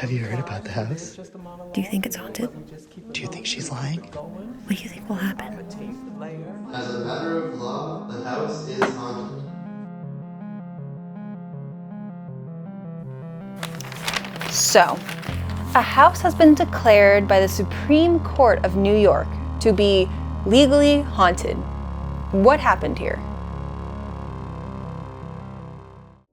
Have you heard about the house? Do you think it's haunted? Do you think she's lying? What do you think will happen? As a matter of law, the house is haunted. So, a house has been declared by the Supreme Court of New York to be legally haunted. What happened here?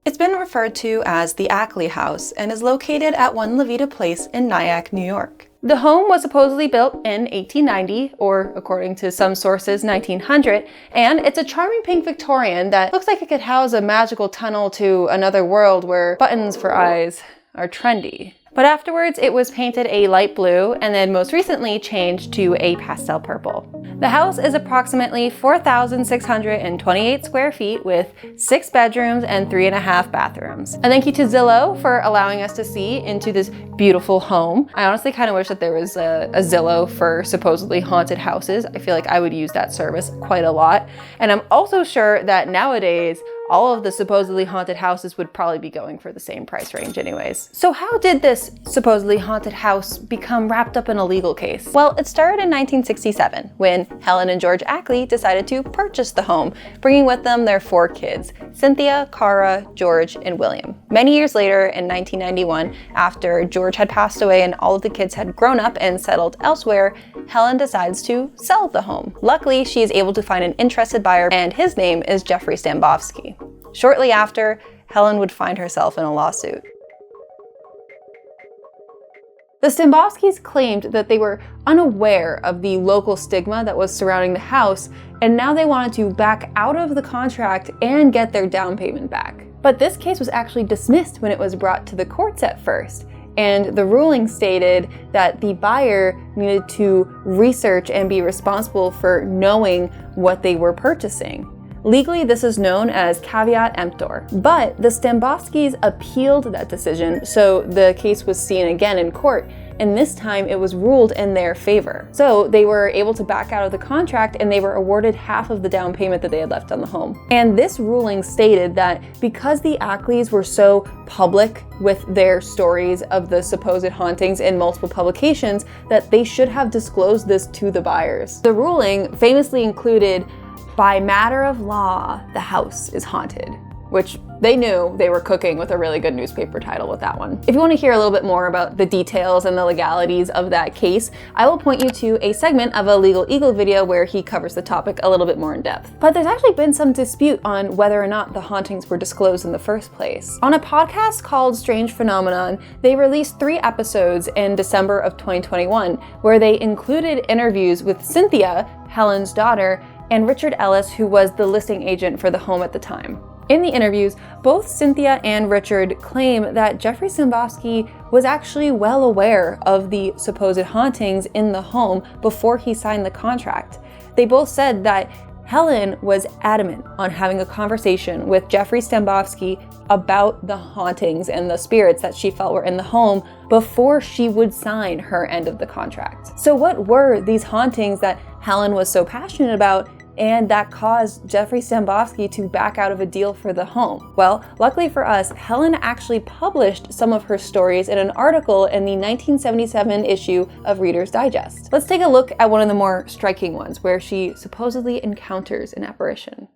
It's been referred to as the Ackley House and is located at 1 Levita Place in Nyack, New York. The home was supposedly built in 1890, or according to some sources, 1900, and it's a charming pink Victorian that looks like it could house a magical tunnel to another world where buttons for eyes are trendy. But afterwards, it was painted a light blue and then most recently changed to a pastel purple. The house is approximately 4,628 square feet with 6 bedrooms and 3.5 bathrooms. And thank you to Zillow for allowing us to see into this beautiful home. I honestly kind of wish that there was a Zillow for supposedly haunted houses. I feel like I would use that service quite a lot. And I'm also sure that nowadays, all of the supposedly haunted houses would probably be going for the same price range anyways. So how did this supposedly haunted house become wrapped up in a legal case? Well, it started in 1967 when Helen and George Ackley decided to purchase the home, bringing with them their 4 kids, Cynthia, Cara, George, and William. Many years later, in 1991, after George had passed away and all of the kids had grown up and settled elsewhere, Helen decides to sell the home. Luckily, she is able to find an interested buyer, and his name is Jeffrey Stambovsky. Shortly after, Helen would find herself in a lawsuit. The Stambovskys claimed that they were unaware of the local stigma that was surrounding the house, and now they wanted to back out of the contract and get their down payment back. But this case was actually dismissed when it was brought to the courts at first, and the ruling stated that the buyer needed to research and be responsible for knowing what they were purchasing. Legally, this is known as caveat emptor, but the Stambovskys appealed that decision, so the case was seen again in court, and this time it was ruled in their favor. So they were able to back out of the contract and they were awarded half of the down payment that they had left on the home. And this ruling stated that because the Ackleys were so public with their stories of the supposed hauntings in multiple publications, that they should have disclosed this to the buyers. The ruling famously included, "By matter of law, the house is haunted," which they knew they were cooking with a really good newspaper title with that one. If you want to hear a little bit more about the details and the legalities of that case, I will point you to a segment of a Legal Eagle video where he covers the topic a little bit more in depth. But there's actually been some dispute on whether or not the hauntings were disclosed in the first place. On a podcast called Strange Phenomenon, they released 3 episodes in December of 2021, where they included interviews with Cynthia, Helen's daughter, and Richard Ellis, who was the listing agent for the home at the time. In the interviews, both Cynthia and Richard claim that Jeffrey Stambovsky was actually well aware of the supposed hauntings in the home before he signed the contract. They both said that Helen was adamant on having a conversation with Jeffrey Stambovsky about the hauntings and the spirits that she felt were in the home before she would sign her end of the contract. So what were these hauntings that Helen was so passionate about and that caused Jeffrey Stambovsky to back out of a deal for the home? Well, luckily for us, Helen actually published some of her stories in an article in the 1977 issue of Reader's Digest. Let's take a look at one of the more striking ones, where she supposedly encounters an apparition.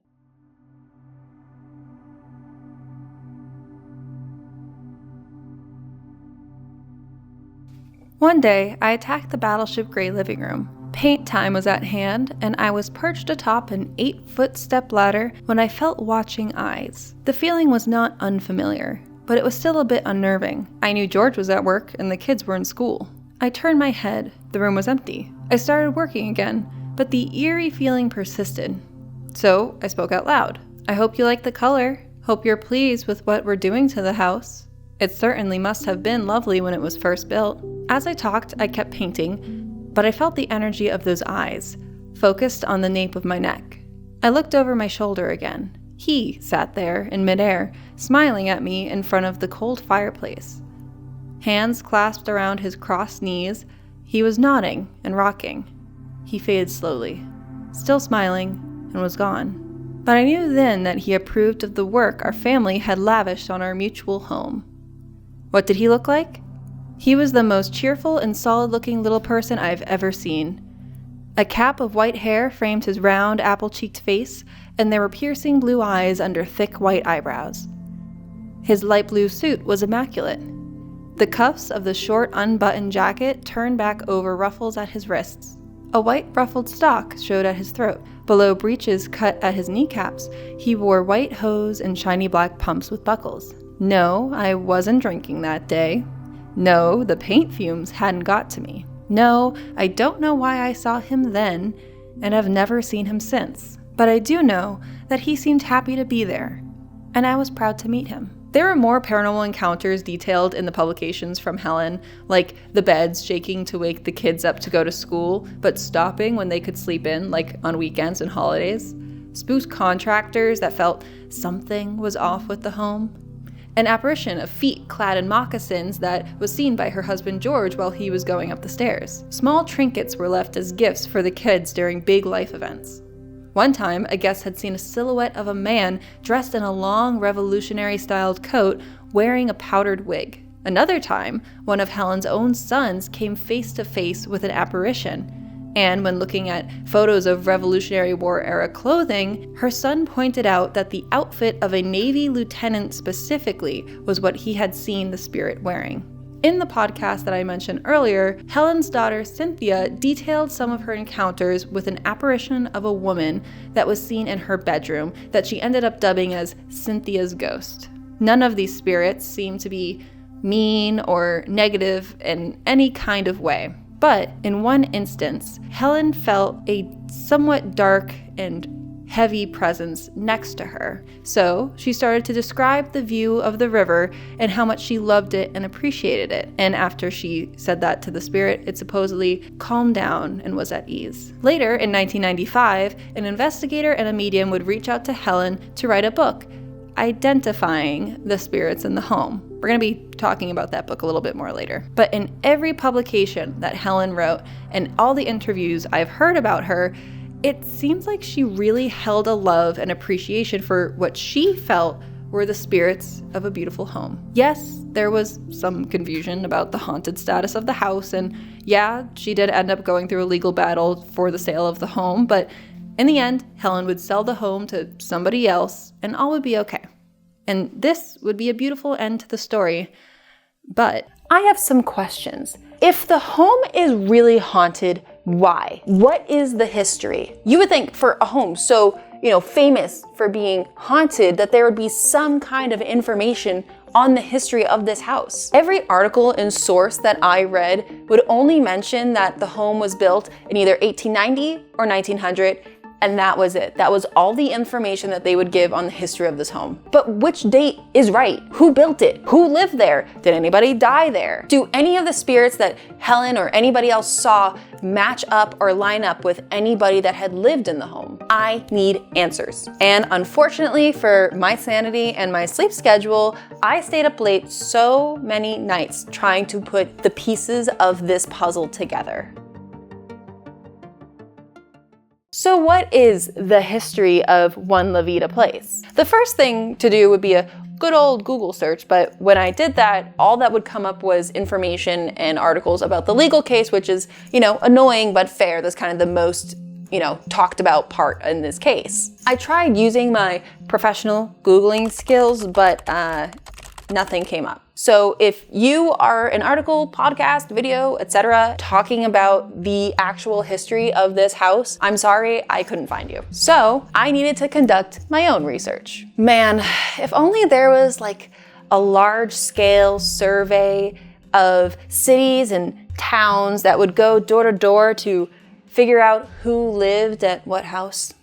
One day, I attacked the Battleship Gray living room. Paint time was at hand, and I was perched atop an 8-foot stepladder when I felt watching eyes. The feeling was not unfamiliar, but it was still a bit unnerving. I knew George was at work and the kids were in school. I turned my head. The room was empty. I started working again, but the eerie feeling persisted. So I spoke out loud. "I hope you like the color. Hope you're pleased with what we're doing to the house. It certainly must have been lovely when it was first built." As I talked, I kept painting, but I felt the energy of those eyes, focused on the nape of my neck. I looked over my shoulder again. He sat there in midair, smiling at me in front of the cold fireplace. Hands clasped around his crossed knees, he was nodding and rocking. He faded slowly, still smiling, and was gone. But I knew then that he approved of the work our family had lavished on our mutual home. What did he look like? He was the most cheerful and solid-looking little person I've ever seen. A cap of white hair framed his round, apple-cheeked face, and there were piercing blue eyes under thick white eyebrows. His light blue suit was immaculate. The cuffs of the short, unbuttoned jacket turned back over ruffles at his wrists. A white ruffled stock showed at his throat. Below breeches cut at his kneecaps, he wore white hose and shiny black pumps with buckles. No, I wasn't drinking that day. No, the paint fumes hadn't got to me. No, I don't know why I saw him then, and have never seen him since. But I do know that he seemed happy to be there, and I was proud to meet him. There are more paranormal encounters detailed in the publications from Helen, like the beds shaking to wake the kids up to go to school, but stopping when they could sleep in, like on weekends and holidays. Spooked contractors that felt something was off with the home. An apparition of feet clad in moccasins that was seen by her husband George while he was going up the stairs. Small trinkets were left as gifts for the kids during big life events. One time, a guest had seen a silhouette of a man dressed in a long revolutionary-styled coat wearing a powdered wig. Another time, one of Helen's own sons came face to face with an apparition. And when looking at photos of Revolutionary War era clothing, her son pointed out that the outfit of a Navy lieutenant specifically was what he had seen the spirit wearing. In the podcast that I mentioned earlier, Helen's daughter Cynthia detailed some of her encounters with an apparition of a woman that was seen in her bedroom that she ended up dubbing as Cynthia's ghost. None of these spirits seemed to be mean or negative in any kind of way. But in one instance, Helen felt a somewhat dark and heavy presence next to her. So she started to describe the view of the river and how much she loved it and appreciated it. And after she said that to the spirit, it supposedly calmed down and was at ease. Later, in 1995, an investigator and a medium would reach out to Helen to write a book identifying the spirits in the home. We're going to be talking about that book a little bit more later. But in every publication that Helen wrote and all the interviews I've heard about her, it seems like she really held a love and appreciation for what she felt were the spirits of a beautiful home. Yes, there was some confusion about the haunted status of the house, and yeah, she did end up going through a legal battle for the sale of the home, but in the end, Helen would sell the home to somebody else, and all would be okay. And this would be a beautiful end to the story. But I have some questions. If the home is really haunted, why? What is the history? You would think for a home so, famous for being haunted, that there would be some kind of information on the history of this house. Every article and source that I read would only mention that the home was built in either 1890 or 1900, and that was it. That was all the information that they would give on the history of this home. But which date is right? Who built it? Who lived there? Did anybody die there? Do any of the spirits that Helen or anybody else saw match up or line up with anybody that had lived in the home? I need answers. And unfortunately for my sanity and my sleep schedule, I stayed up late so many nights trying to put the pieces of this puzzle together. So what is the history of One La Vida Place? The first thing to do would be a good old Google search, but when I did that, all that would come up was information and articles about the legal case, which is, annoying but fair. That's kind of the most, talked about part in this case. I tried using my professional Googling skills, but nothing came up. So if you are an article, podcast, video, etc., talking about the actual history of this house, I'm sorry, I couldn't find you. So I needed to conduct my own research. Man, if only there was like a large scale survey of cities and towns that would go door to door to figure out who lived at what house.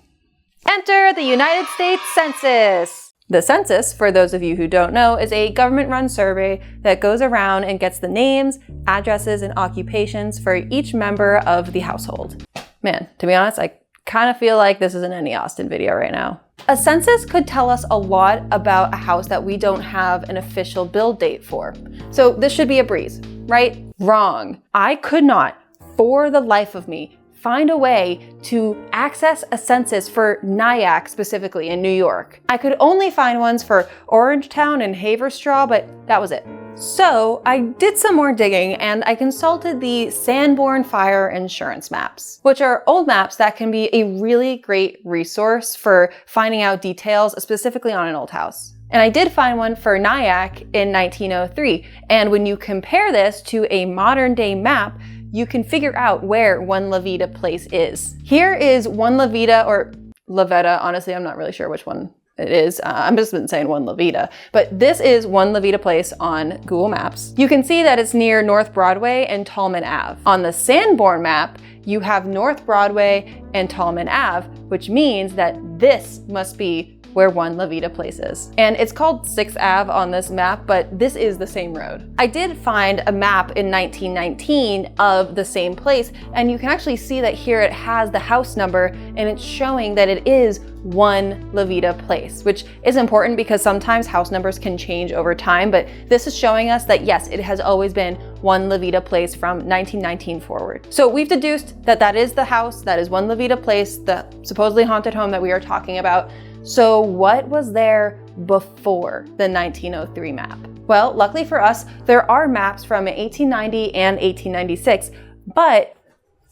Enter the United States Census. The census, for those of you who don't know, is a government-run survey that goes around and gets the names, addresses, and occupations for each member of the household. Man, to be honest, I kind of feel like this isn't any Austin video right now. A census could tell us a lot about a house that we don't have an official build date for. So this should be a breeze, right? Wrong. I could not, for the life of me, find a way to access a census for Nyack specifically in New York. I could only find ones for Orangetown and Haverstraw, but that was it. So I did some more digging and I consulted the Sanborn Fire Insurance Maps, which are old maps that can be a really great resource for finding out details specifically on an old house. And I did find one for Nyack in 1903. And when you compare this to a modern day map, you can figure out where One La Vida Place is. Here is One La Vida, or La Veta, honestly, I'm not really sure which one it is. I'm just been saying One La Vida, but this is One La Vida Place on Google Maps. You can see that it's near North Broadway and Tallman Ave. On the Sanborn map, you have North Broadway and Tallman Ave, which means that this must be where One La Vida Place is. And it's called 6th Ave on this map, but this is the same road. I did find a map in 1919 of the same place, and you can actually see that here it has the house number, and it's showing that it is One La Vida Place, which is important because sometimes house numbers can change over time, but this is showing us that yes, it has always been One La Vida Place from 1919 forward. So we've deduced that that is the house, that is One La Vida Place, the supposedly haunted home that we are talking about. So what was there before the 1903 map? Well, luckily for us, there are maps from 1890 and 1896, but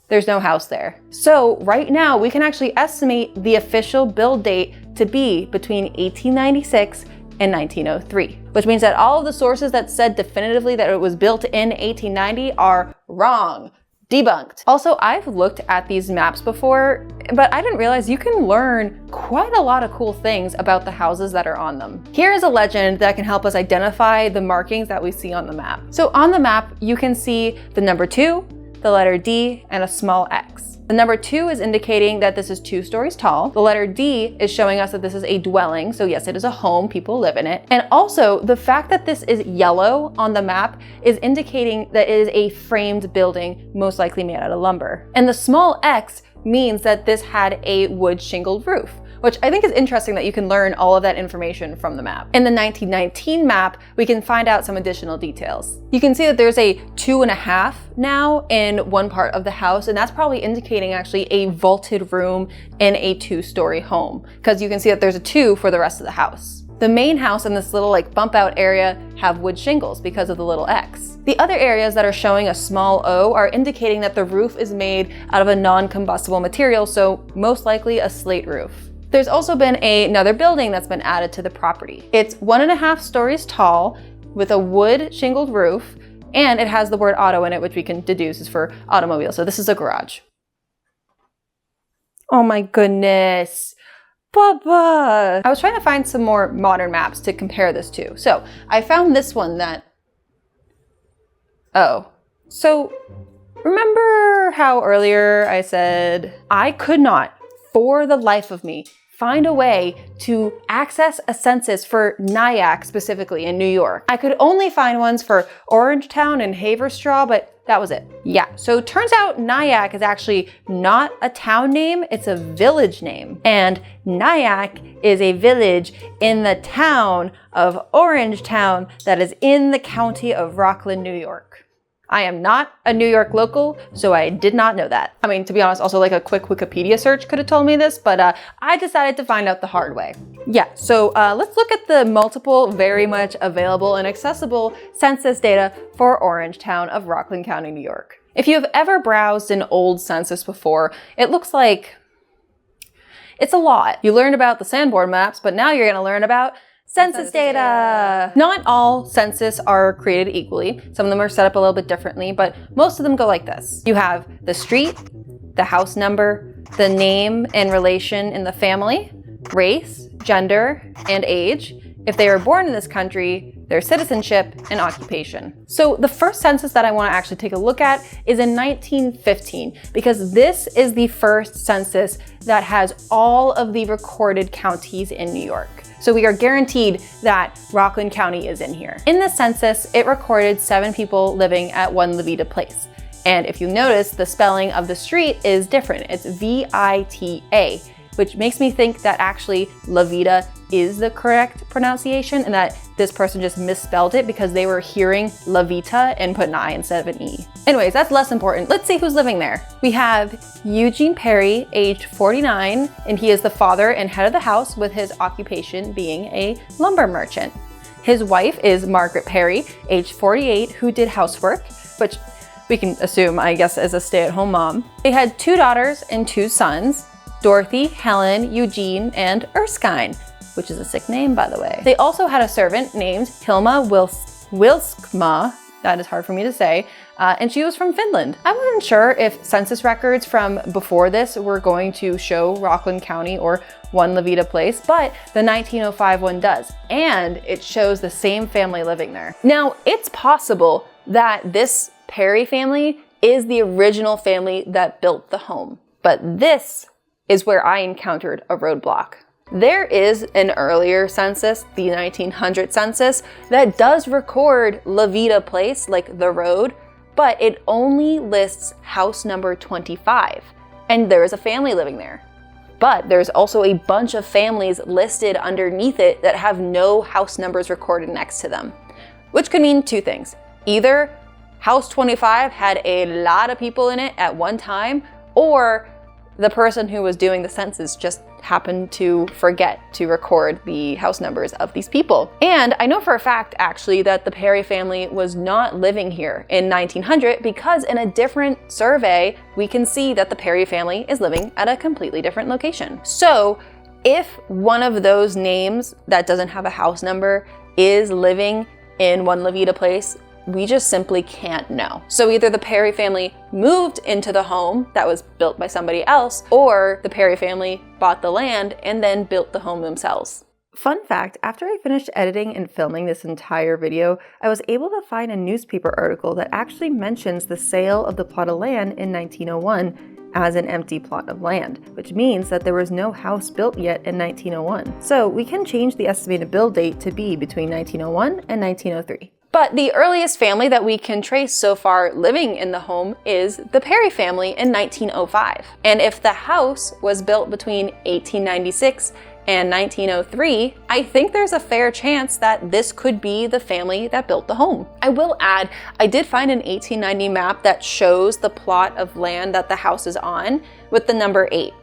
there's no house there. So right now we can actually estimate the official build date to be between 1896 and 1903, which means that all of the sources that said definitively that it was built in 1890 are wrong. Debunked. Also, I've looked at these maps before, but I didn't realize you can learn quite a lot of cool things about the houses that are on them. Here is a legend that can help us identify the markings that we see on the map. So on the map, you can see the number 2, the letter D, and a small X. The number 2 is indicating that this is 2 stories tall. The letter D is showing us that this is a dwelling. So yes, it is a home, people live in it. And also the fact that this is yellow on the map is indicating that it is a framed building, most likely made out of lumber. And the small X means that this had a wood shingled roof, which I think is interesting that you can learn all of that information from the map. In the 1919 map, we can find out some additional details. You can see that there's a 2.5 now in one part of the house, and that's probably indicating actually a vaulted room in a 2-story home, because you can see that there's a 2 for the rest of the house. The main house and this little bump out area have wood shingles because of the little X. The other areas that are showing a small O are indicating that the roof is made out of a non-combustible material, so most likely a slate roof. There's also been another building that's been added to the property. It's 1.5 stories tall with a wood shingled roof, and it has the word auto in it, which we can deduce is for automobile. So this is a garage. Oh my goodness. Bubba! I was trying to find some more modern maps to compare this to. So I found this one that, so remember how earlier I said I could not, for the life of me, find a way to access a census for Nyack specifically in New York. I could only find ones for Orangetown and Haverstraw, but that was it. Yeah, so turns out Nyack is actually not a town name, it's a village name. And Nyack is a village in the town of Orangetown that is in the county of Rockland, New York. I am not a New York local, so I did not know that. I mean, to be honest, also a quick Wikipedia search could have told me this, but I decided to find out the hard way. Yeah, so let's look at the multiple, very much available and accessible census data for Orangetown of Rockland County, New York. If you have ever browsed an old census before, it looks like it's a lot. You learned about the Sanborn maps, but now you're gonna learn about census data. Not all census are created equally. Some of them are set up a little bit differently, but most of them go like this. You have the street, the house number, the name and relation in the family, race, gender, and age. If they were born in this country, their citizenship and occupation. So the first census that I want to actually take a look at is in 1915, because this is the first census that has all of the recorded counties in New York. So we are guaranteed that Rockland County is in here. In the census, it recorded 7 people living at One La Vida Place. And if you notice, the spelling of the street is different. It's V-I-T-A, which makes me think that actually La Vida is the correct pronunciation and that this person just misspelled it because they were hearing La Vita and put an I instead of an E. Anyways, that's less important. Let's see who's living there. We have Eugene Perry, aged 49, and he is the father and head of the house with his occupation being a lumber merchant. His wife is Margaret Perry, age 48, who did housework, which we can assume, I guess, as a stay-at-home mom. They had 2 daughters and 2 sons, Dorothy, Helen, Eugene, and Erskine, which is a sick name, by the way. They also had a servant named Hilma Wilskma, that is hard for me to say, and she was from Finland. I wasn't sure if census records from before this were going to show Rockland County or One Levita Place, but the 1905 one does, and it shows the same family living there. Now, it's possible that this Perry family is the original family that built the home, but this is where I encountered a roadblock. There is an earlier census, the 1900 census, that does record Levita Place, like the road, but it only lists house number 25, and there is a family living there. But there's also a bunch of families listed underneath it that have no house numbers recorded next to them, which could mean 2 things. Either house 25 had a lot of people in it at one time, or the person who was doing the census just happened to forget to record the house numbers of these people. And I know for a fact, actually, that the Perry family was not living here in 1900 because in a different survey, we can see that the Perry family is living at a completely different location. So if one of those names that doesn't have a house number is living in One Levita Place, we just simply can't know. So either the Perry family moved into the home that was built by somebody else, or the Perry family bought the land and then built the home themselves. Fun fact, after I finished editing and filming this entire video, I was able to find a newspaper article that actually mentions the sale of the plot of land in 1901 as an empty plot of land, which means that there was no house built yet in 1901. So we can change the estimated build date to be between 1901 and 1903. But the earliest family that we can trace so far living in the home is the Perry family in 1905. And if the house was built between 1896 and 1903, I think there's a fair chance that this could be the family that built the home. I will add, I did find an 1890 map that shows the plot of land that the house is on with the number 8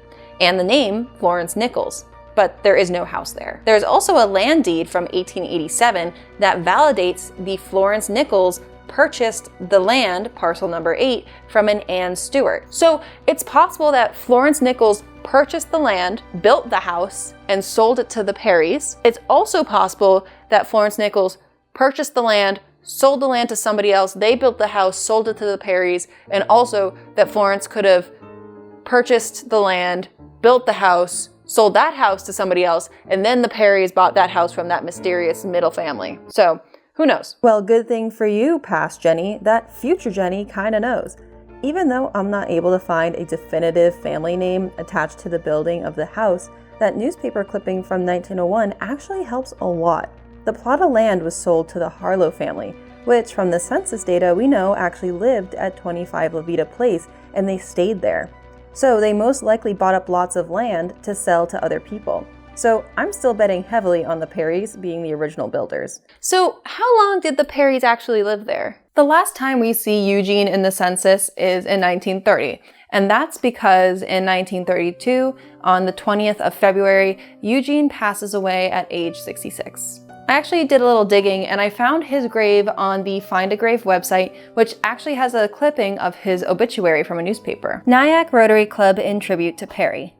and the name Florence Nichols, but there is no house there. There's also a land deed from 1887 that validates the Florence Nichols purchased the land, parcel number 8, from an Ann Stewart. So it's possible that Florence Nichols purchased the land, built the house, and sold it to the Perrys. It's also possible that Florence Nichols purchased the land, sold the land to somebody else, they built the house, sold it to the Perrys, and also that Florence could have purchased the land, built the house, sold that house to somebody else, and then the Perrys bought that house from that mysterious middle family. So, who knows? Well, good thing for you, past Jenny, that future Jenny kinda knows. Even though I'm not able to find a definitive family name attached to the building of the house, that newspaper clipping from 1901 actually helps a lot. The plot of land was sold to the Harlow family, which from the census data we know actually lived at 25 Levita Place, and they stayed there. So they most likely bought up lots of land to sell to other people. So I'm still betting heavily on the Perrys being the original builders. So how long did the Perrys actually live there? The last time we see Eugene in the census is in 1930. And that's because in 1932, on the 20th of February, Eugene passes away at age 66. I actually did a little digging and I found his grave on the Find a Grave website, which actually has a clipping of his obituary from a newspaper. Nyack Rotary Club in tribute to Perry.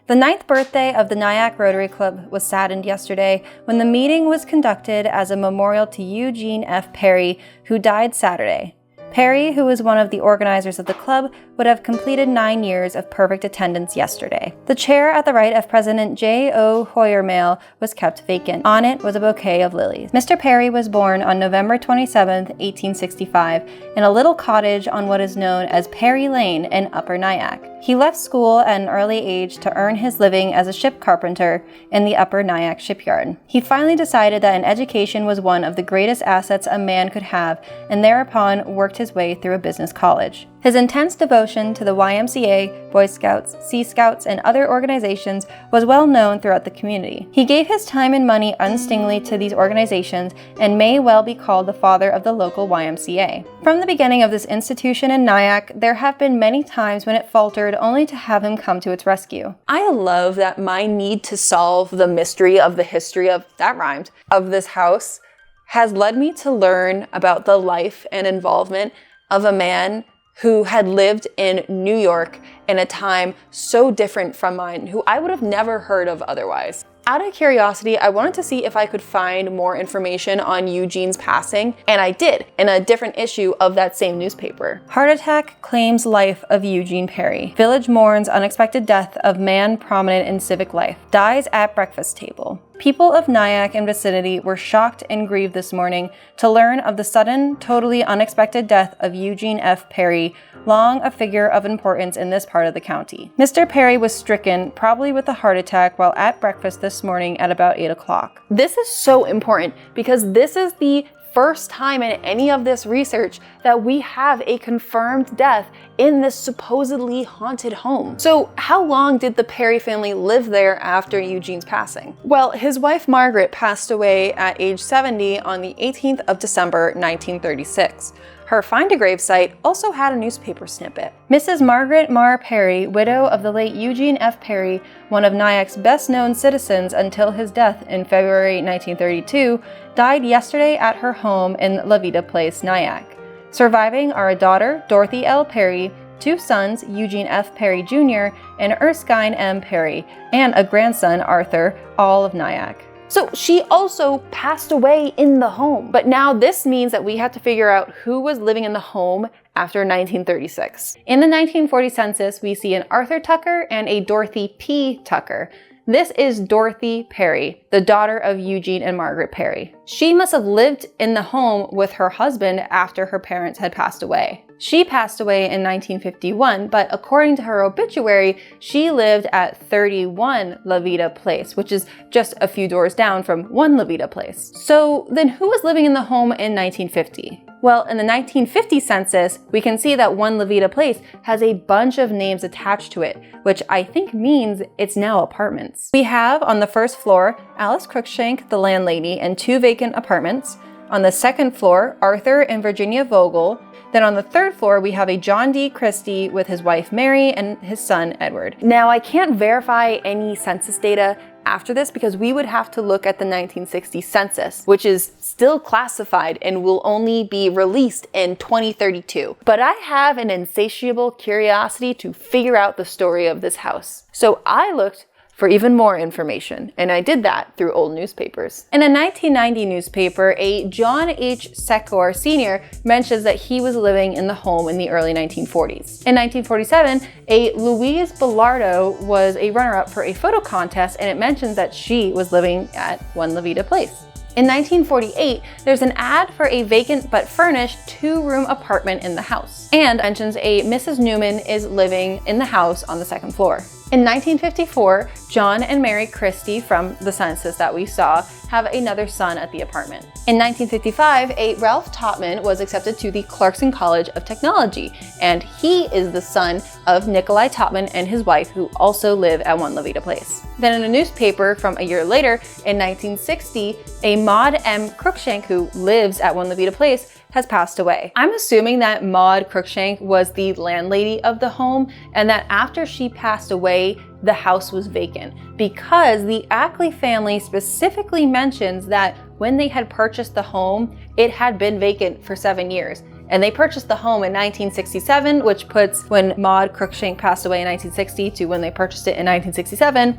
The 9th birthday of the Nyack Rotary Club was saddened yesterday when the meeting was conducted as a memorial to Eugene F. Perry, who died Saturday. Perry, who was one of the organizers of the club, would have completed 9 years of perfect attendance yesterday. The chair at the right of President J.O. Hoyermail was kept vacant. On it was a bouquet of lilies. Mr. Perry was born on November 27, 1865, in a little cottage on what is known as Perry Lane in Upper Nyack. He left school at an early age to earn his living as a ship carpenter in the Upper Nyack shipyard. He finally decided that an education was one of the greatest assets a man could have, and thereupon worked his way through a business college. His intense devotion to the YMCA, Boy Scouts, Sea Scouts, and other organizations was well known throughout the community. He gave his time and money unstintingly to these organizations and may well be called the father of the local YMCA. From the beginning of this institution in Nyack, there have been many times when it faltered only to have him come to its rescue. I love that my need to solve the mystery of the history of, that rhymed, of this house has led me to learn about the life and involvement of a man who had lived in New York in a time so different from mine, who I would have never heard of otherwise. Out of curiosity, I wanted to see if I could find more information on Eugene's passing, and I did, in a different issue of that same newspaper. Heart attack claims life of Eugene Perry. Village mourns unexpected death of man prominent in civic life. Dies at breakfast table. People of Nyack and vicinity were shocked and grieved this morning to learn of the sudden, totally unexpected death of Eugene F. Perry, long a figure of importance in this part of the county. Mr. Perry was stricken, probably with a heart attack, while at breakfast this morning at about 8 o'clock. This is so important because this is the first time in any of this research that we have a confirmed death in this supposedly haunted home. So how long did the Perry family live there after Eugene's passing? Well, his wife Margaret passed away at age 70 on the 18th of December, 1936. Her Find a Grave site also had a newspaper snippet. Mrs. Margaret Marr Perry, widow of the late Eugene F. Perry, one of Nyack's best-known citizens until his death in February 1932, died yesterday at her home in La Vida Place, Nyack. Surviving are a daughter, Dorothy L. Perry, 2 sons, Eugene F. Perry Jr. and Erskine M. Perry, and a grandson, Arthur, all of Nyack. So she also passed away in the home. But now this means that we have to figure out who was living in the home after 1936. In the 1940 census, we see an Arthur Tucker and a Dorothy P. Tucker. This is Dorothy Perry, the daughter of Eugene and Margaret Perry. She must have lived in the home with her husband after her parents had passed away. She passed away in 1951, but according to her obituary, she lived at 31 La Vida Place, which is just a few doors down from 1 La Vida Place. So then who was living in the home in 1950? Well, in the 1950 census, we can see that 1 La Vida Place has a bunch of names attached to it, which I think means it's now apartments. We have on the first floor, Alice Cruikshank, the landlady, and 2 vacant apartments. On the second floor, Arthur and Virginia Vogel. Then on the third floor, we have a John D. Christie with his wife Mary and his son Edward. Now, I can't verify any census data after this because we would have to look at the 1960 census, which is still classified and will only be released in 2032. But I have an insatiable curiosity to figure out the story of this house. So I looked for even more information, and I did that through old newspapers. In a 1990 newspaper, a John H. Secor Sr. mentions that he was living in the home in the early 1940s. In 1947, a Louise Bellardo was a runner-up for a photo contest, and it mentions that she was living at 1 La Vida Place. In 1948, there's an ad for a vacant but furnished 2-room apartment in the house, and mentions a Mrs. Newman is living in the house on the second floor. In 1954, John and Mary Christie from the census that we saw have another son at the apartment. In 1955, a Ralph Topman was accepted to the Clarkson College of Technology, and he is the son of Nikolai Topman and his wife, who also live at 1 La Vida Place. Then in a newspaper from a year later, in 1960, a Maud M. Cruikshank, who lives at 1 La Vida Place, has passed away. I'm assuming that Maud Cruikshank was the landlady of the home and that after she passed away, the house was vacant because the Ackley family specifically mentions that when they had purchased the home, it had been vacant for 7 years. And they purchased the home in 1967, which puts when Maud Cruikshank passed away in 1960 to when they purchased it in 1967,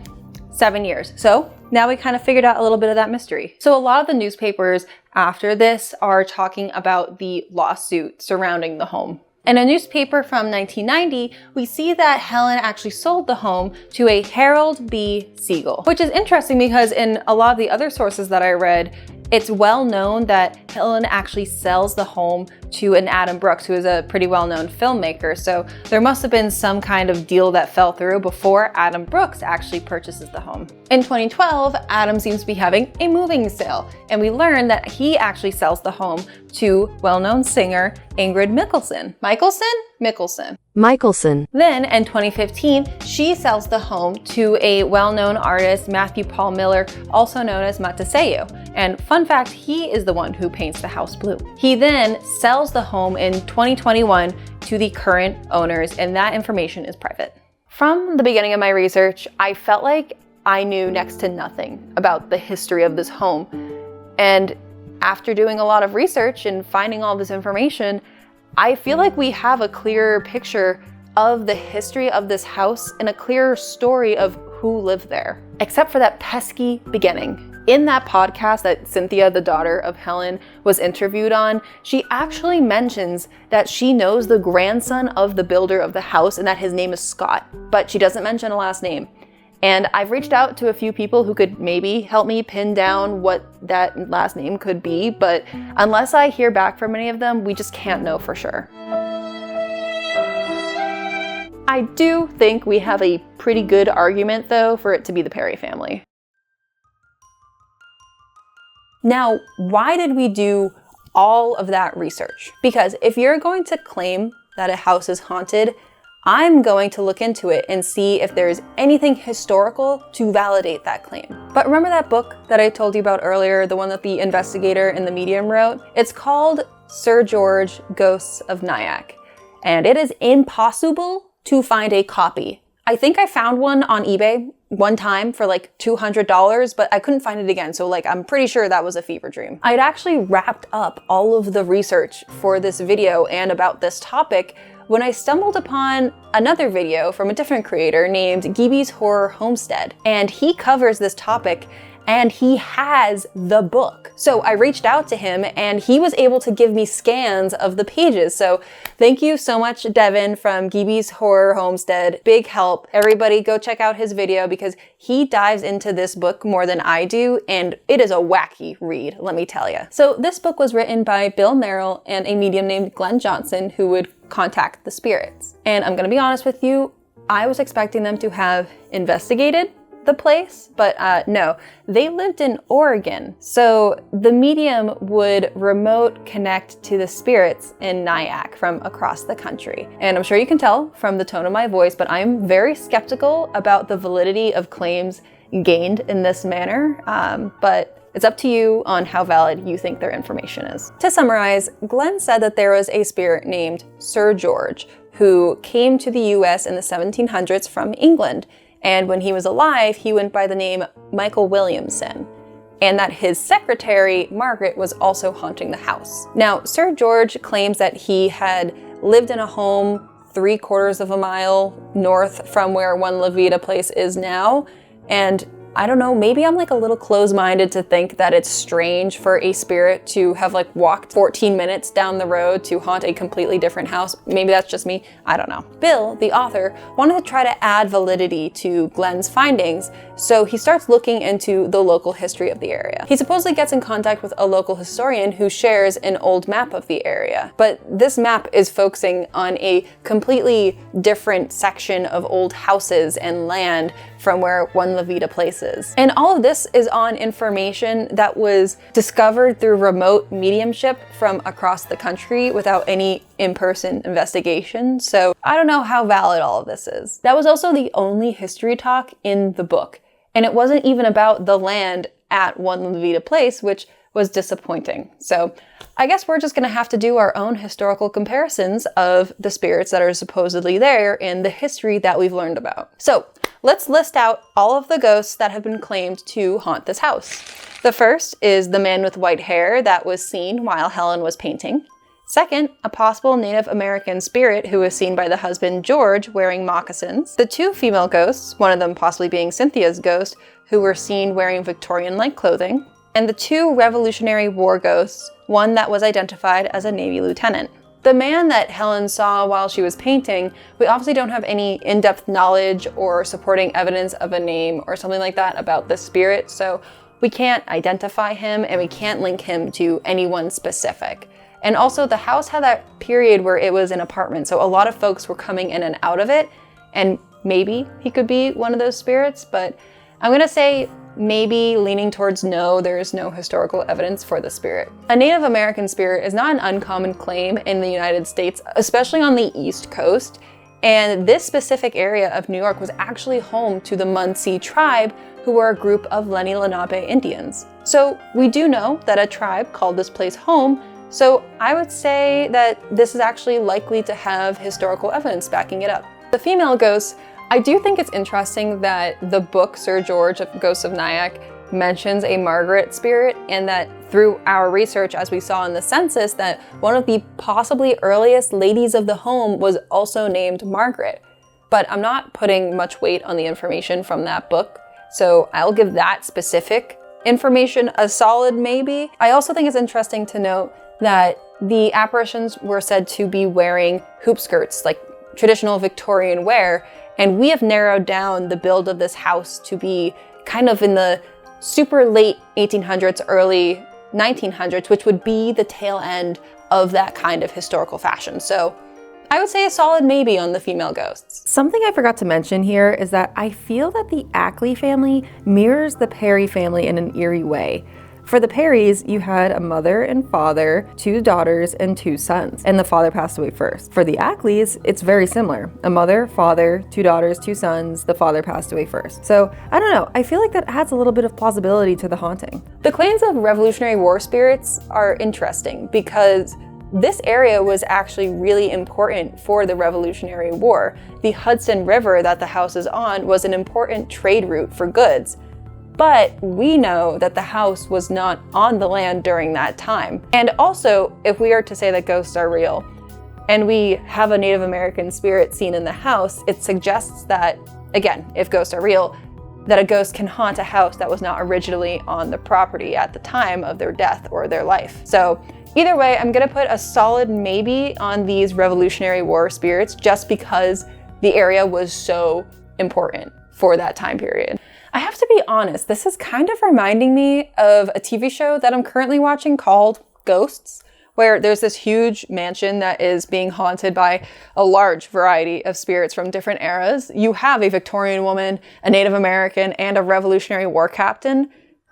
7 years. So now we kind of figured out a little bit of that mystery. So a lot of the newspapers after this are talking about the lawsuit surrounding the home. In a newspaper from 1990, we see that Helen actually sold the home to a Harold B. Siegel, which is interesting because in a lot of the other sources that I read, it's well known that Helen actually sells the home to an Adam Brooks, who is a pretty well-known filmmaker. So there must have been some kind of deal that fell through before Adam Brooks actually purchases the home. In 2012, Adam seems to be having a moving sale, and we learn that he actually sells the home to well-known singer Ingrid Mickelson. Then in 2015, she sells the home to a well-known artist, Matthew Paul Miller, also known as Mataseo. And fun fact, he is the one who paints the house blue. He then sells the home in 2021 to the current owners, and that information is private. From the beginning of my research, I felt like I knew next to nothing about the history of this home. And after doing a lot of research and finding all this information, I feel like we have a clearer picture of the history of this house and a clearer story of who lived there. Except for that pesky beginning. In that podcast that Cynthia, the daughter of Helen, was interviewed on, she actually mentions that she knows the grandson of the builder of the house and that his name is Scott, but she doesn't mention a last name. And I've reached out to a few people who could maybe help me pin down what that last name could be, but unless I hear back from any of them, we just can't know for sure. I do think we have a pretty good argument, though, for it to be the Perry family. Now, why did we do all of that research? Because if you're going to claim that a house is haunted, I'm going to look into it and see if there's anything historical to validate that claim. But remember that book that I told you about earlier, the one that the investigator in the Medium wrote? It's called Sir George Ghosts of Nyack, and it is impossible to find a copy. I think I found one on eBay one time for like $200, but I couldn't find it again. So like, I'm pretty sure that was a fever dream. I'd actually wrapped up all of the research for this video and about this topic when I stumbled upon another video from a different creator named Gibi's Horror Homestead. And he covers this topic and he has the book. So I reached out to him and he was able to give me scans of the pages. So thank you so much, Devin from Gibi's Horror Homestead. Big help. Everybody go check out his video because he dives into this book more than I do, and it is a wacky read, let me tell you. So this book was written by Bill Merrill and a medium named Glenn Johnson who would contact the spirits. And I'm gonna be honest with you, I was expecting them to have investigated the place, but no, they lived in Oregon. So the medium would remote connect to the spirits in Nyack from across the country. And I'm sure you can tell from the tone of my voice, but I'm very skeptical about the validity of claims gained in this manner. But it's up to you on how valid you think their information is. To summarize, Glenn said that there was a spirit named Sir George who came to the US in the 1700s from England. And when he was alive, he went by the name Michael Williamson, and that his secretary, Margaret, was also haunting the house. Now, Sir George claims that he had lived in a home 3/4 of a mile north from where One La Vida Place is now, and I don't know, maybe I'm like a little close-minded to think that it's strange for a spirit to have like walked 14 minutes down the road to haunt a completely different house. Maybe that's just me, I don't know. Bill, the author, wanted to try to add validity to Glenn's findings, so he starts looking into the local history of the area. He supposedly gets in contact with a local historian who shares an old map of the area, but this map is focusing on a completely different section of old houses and land from where One La Vida Place is. And all of this is on information that was discovered through remote mediumship from across the country without any in-person investigation. So I don't know how valid all of this is. That was also the only history talk in the book. And it wasn't even about the land at One La Vida Place, which was disappointing. So I guess we're just gonna have to do our own historical comparisons of the spirits that are supposedly there in the history that we've learned about. So let's list out all of the ghosts that have been claimed to haunt this house. The first is the man with white hair that was seen while Helen was painting. Second, a possible Native American spirit who was seen by the husband George wearing moccasins. The 2 female ghosts, one of them possibly being Cynthia's ghost, who were seen wearing Victorian-like clothing. And the 2 Revolutionary War ghosts, one that was identified as a Navy lieutenant. The man that Helen saw while she was painting, we obviously don't have any in-depth knowledge or supporting evidence of a name or something like that about the spirit, so we can't identify him and we can't link him to anyone specific. And also the house had that period where it was an apartment, so a lot of folks were coming in and out of it, and maybe he could be one of those spirits, but I'm gonna say maybe leaning towards no, there is no historical evidence for the spirit. A Native American spirit is not an uncommon claim in the United States, especially on the East Coast. And this specific area of New York was actually home to the Munsee tribe, who were a group of Lenni Lenape Indians. So we do know that a tribe called this place home, so I would say that this is actually likely to have historical evidence backing it up. The female ghosts, I do think it's interesting that the book Sir George of Ghosts of Nyack mentions a Margaret spirit, and that through our research, as we saw in the census, that one of the possibly earliest ladies of the home was also named Margaret. But I'm not putting much weight on the information from that book, so I'll give that specific information a solid maybe. I also think it's interesting to note that the apparitions were said to be wearing hoop skirts, like traditional Victorian wear, and we have narrowed down the build of this house to be kind of in the super late 1800s, early 1900s, which would be the tail end of that kind of historical fashion. So I would say a solid maybe on the female ghosts. Something I forgot to mention here is that I feel that the Ackley family mirrors the Perry family in an eerie way. For the Perrys, you had a mother and father, 2 daughters, and 2 sons, and the father passed away first. For the Ackleys, it's very similar. A mother, father, 2 daughters, 2 sons, the father passed away first. So, I don't know, I feel like that adds a little bit of plausibility to the haunting. The claims of Revolutionary War spirits are interesting because this area was actually really important for the Revolutionary War. The Hudson River that the house is on was an important trade route for goods. But we know that the house was not on the land during that time. And also, if we are to say that ghosts are real, and we have a Native American spirit seen in the house, it suggests that, again, if ghosts are real, that a ghost can haunt a house that was not originally on the property at the time of their death or their life. So either way, I'm gonna put a solid maybe on these Revolutionary War spirits just because the area was so important for that time period. I have to be honest, this is kind of reminding me of a TV show that I'm currently watching called Ghosts, where there's this huge mansion that is being haunted by a large variety of spirits from different eras. You have a Victorian woman, a Native American, and a Revolutionary War captain.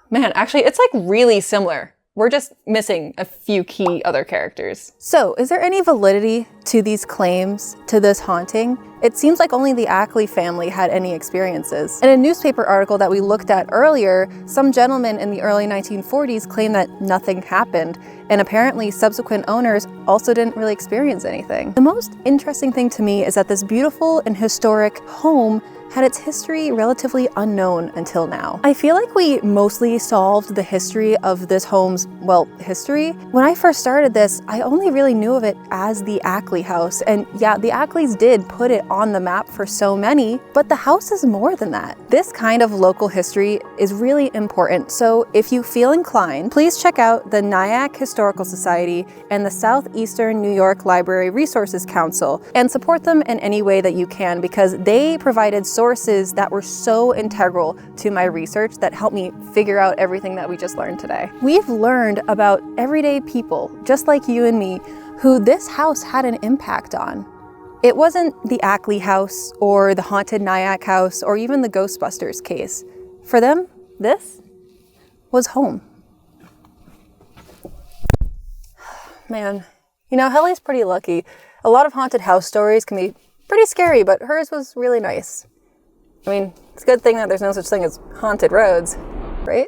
Man, actually, it's like really similar. We're just missing a few key other characters. So, is there any validity to these claims, to this haunting? It seems like only the Ackley family had any experiences. In a newspaper article that we looked at earlier, some gentleman in the early 1940s claimed that nothing happened, and apparently subsequent owners also didn't really experience anything. The most interesting thing to me is that this beautiful and historic home had its history relatively unknown until now. I feel like we mostly solved the history of this home's, well, history. When I first started this, I only really knew of it as the Ackley house. And yeah, the Ackleys did put it on the map for so many, but the house is more than that. This kind of local history is really important. So if you feel inclined, please check out the Nyack Historical Society and the Southeastern New York Library Resources Council and support them in any way that you can, because they provided sources that were so integral to my research that helped me figure out everything that we just learned today. We've learned about everyday people, just like you and me, who this house had an impact on. It wasn't the Ackley house or the haunted Nyack house or even the Ghostbusters case. For them, this was home. Man, you know, Helly's pretty lucky. A lot of haunted house stories can be pretty scary, but hers was really nice. I mean, it's a good thing that there's no such thing as haunted roads, right?